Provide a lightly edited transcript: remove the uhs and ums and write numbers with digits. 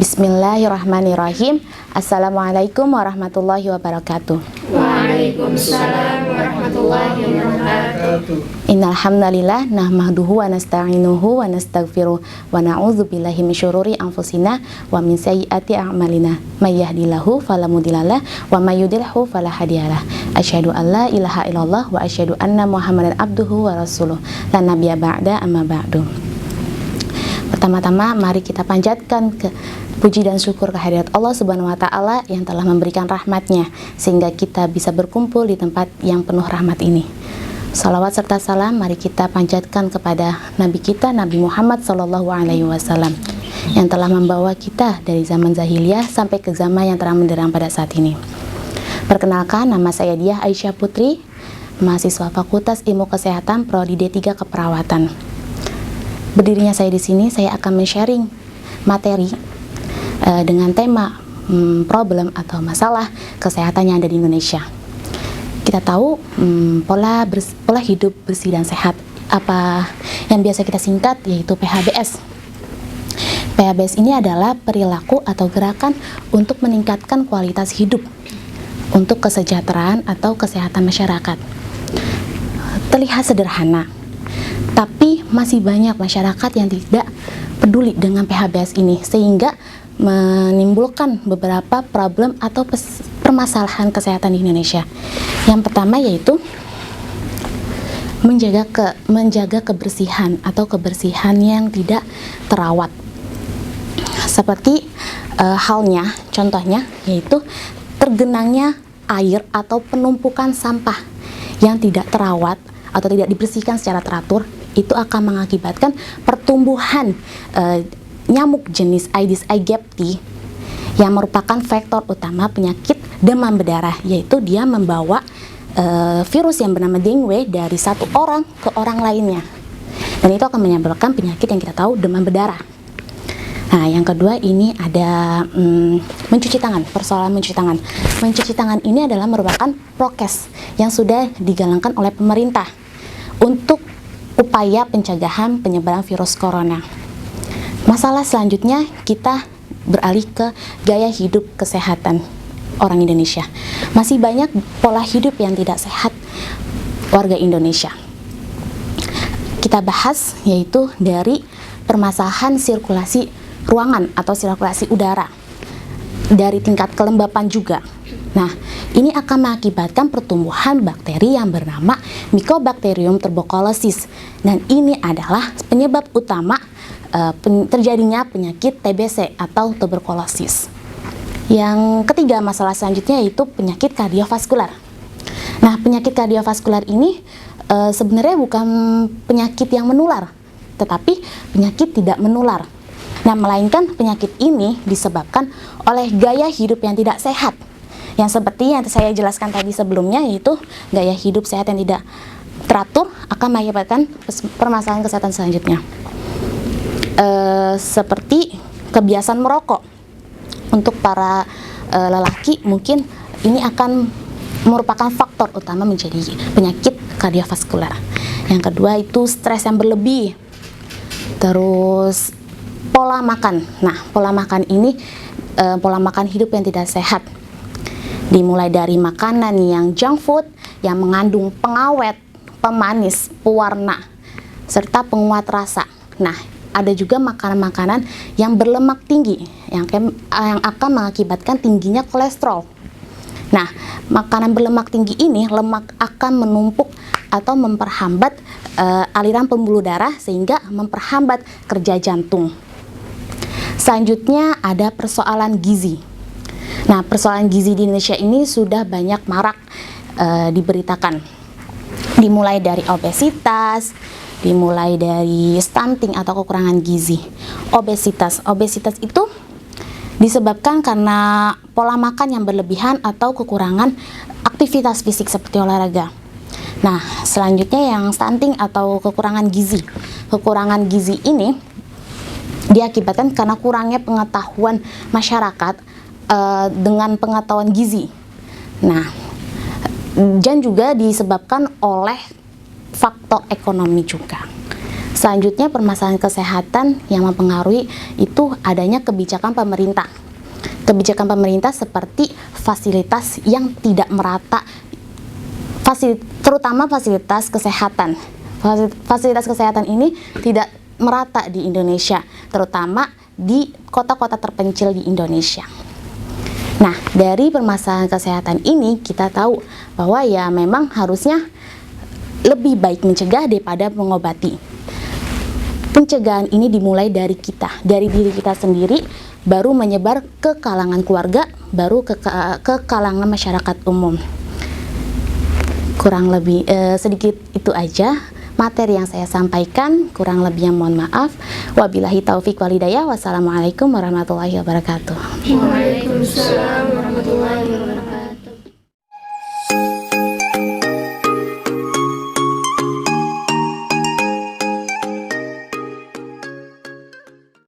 Bismillahirrahmanirrahim. Assalamualaikum warahmatullahi wabarakatuh. Waalaikumsalam warahmatullahi wabarakatuh. Innal hamdalillah nahmaduhu wa nasta'inuhu wa nastaghfiruh wa na'udzu billahi min syururi anfusina wa min sayyiati a'malina. May yahdihillahu fala mudhillalah wa may yudhlilhu fala hadiyalah. Asyhadu an la ilaha illallah wa asyhadu anna Muhammadan abduhu wa rasuluh. La nabiyya ba'da amma ba'du. Pertama-tama mari kita panjatkan puji dan syukur kehadirat Allah Subhanahu wa taala yang telah memberikan rahmatnya sehingga kita bisa berkumpul di tempat yang penuh rahmat ini. Salawat serta salam mari kita panjatkan kepada Nabi kita Nabi Muhammad SAW yang telah membawa kita dari zaman jahiliyah sampai ke zaman yang terang benderang pada saat ini. Perkenalkan, nama saya Diah Aisyah Putri, mahasiswa Fakultas Ilmu Kesehatan Prodi D3 Keperawatan. Berdirinya saya di sini, saya akan men-sharing materi dengan tema problem atau masalah kesehatan yang ada di Indonesia. Kita tahu pola hidup bersih dan sehat, apa yang biasa kita singkat yaitu PHBS. PHBS ini adalah perilaku atau gerakan untuk meningkatkan kualitas hidup untuk kesejahteraan atau kesehatan masyarakat. Terlihat sederhana, tapi masih banyak masyarakat yang tidak peduli dengan PHBS ini sehingga menimbulkan beberapa problem atau permasalahan kesehatan di Indonesia. Yang pertama yaitu menjaga kebersihan atau kebersihan yang tidak terawat. Seperti halnya, contohnya yaitu tergenangnya air atau penumpukan sampah yang tidak terawat atau tidak dibersihkan secara teratur, itu akan mengakibatkan pertumbuhan nyamuk jenis Aedes aegypti yang merupakan faktor utama penyakit demam berdarah, yaitu dia membawa virus yang bernama dengue dari satu orang ke orang lainnya, dan itu akan menyebabkan penyakit yang kita tahu demam berdarah. Nah, yang kedua ini ada mencuci tangan, persoalan mencuci tangan. Mencuci tangan ini adalah merupakan prokes yang sudah digalangkan oleh pemerintah untuk upaya pencegahan penyebaran virus corona. Masalah selanjutnya kita beralih ke gaya hidup kesehatan orang Indonesia. Masih banyak pola hidup yang tidak sehat warga Indonesia. Kita bahas yaitu dari permasalahan sirkulasi ruangan atau sirkulasi udara, dari tingkat kelembapan juga. Nah, ini akan mengakibatkan pertumbuhan bakteri yang bernama Mycobacterium tuberculosis, dan ini adalah penyebab utama terjadinya penyakit TBC atau tuberkulosis. Yang ketiga, masalah selanjutnya yaitu penyakit kardiovaskular. Nah, penyakit kardiovaskular ini sebenarnya bukan penyakit yang menular, tetapi penyakit tidak menular. Nah, melainkan penyakit ini disebabkan oleh gaya hidup yang tidak sehat, yang seperti yang saya jelaskan tadi sebelumnya, yaitu gaya hidup sehat yang tidak teratur akan mengakibatkan permasalahan kesehatan selanjutnya. Seperti kebiasaan merokok. Untuk para lelaki mungkin ini akan merupakan faktor utama menjadi penyakit kardiovaskular. Yang kedua itu stres yang berlebih. Terus pola makan. Nah, pola makan ini pola makan hidup yang tidak sehat. Dimulai dari makanan yang junk food yang mengandung pengawet, pemanis, pewarna, serta penguat rasa. Nah, ada juga makanan-makanan yang berlemak tinggi yang akan mengakibatkan tingginya kolesterol. Nah, makanan berlemak tinggi ini, lemak akan menumpuk atau memperhambat aliran pembuluh darah sehingga memperhambat kerja jantung. Selanjutnya ada persoalan gizi. Nah, persoalan gizi di Indonesia ini sudah banyak marak diberitakan. Dimulai dari obesitas, dimulai dari stunting atau kekurangan gizi. Obesitas itu disebabkan karena pola makan yang berlebihan atau kekurangan aktivitas fisik seperti olahraga. Nah, selanjutnya yang stunting atau kekurangan gizi. Kekurangan gizi ini diakibatkan karena kurangnya pengetahuan masyarakat dengan pengetahuan gizi. Nah, dan juga disebabkan oleh faktor ekonomi juga. Selanjutnya, permasalahan kesehatan yang mempengaruhi itu adanya kebijakan pemerintah. Kebijakan pemerintah seperti fasilitas yang tidak merata, terutama fasilitas kesehatan. Fasilitas kesehatan ini tidak merata di Indonesia, terutama di kota-kota terpencil di Indonesia. Nah, dari permasalahan kesehatan ini kita tahu bahwa ya memang harusnya lebih baik mencegah daripada mengobati. Pencegahan ini dimulai dari kita, dari diri kita sendiri, baru menyebar ke kalangan keluarga, baru ke kalangan masyarakat umum. Kurang lebih sedikit itu aja materi yang saya sampaikan, kurang lebihnya mohon maaf. Wabillahi taufik wal hidayah. Wassalamualaikum warahmatullahi wabarakatuh. Waalaikumsalam warahmatullahi wabarakatuh.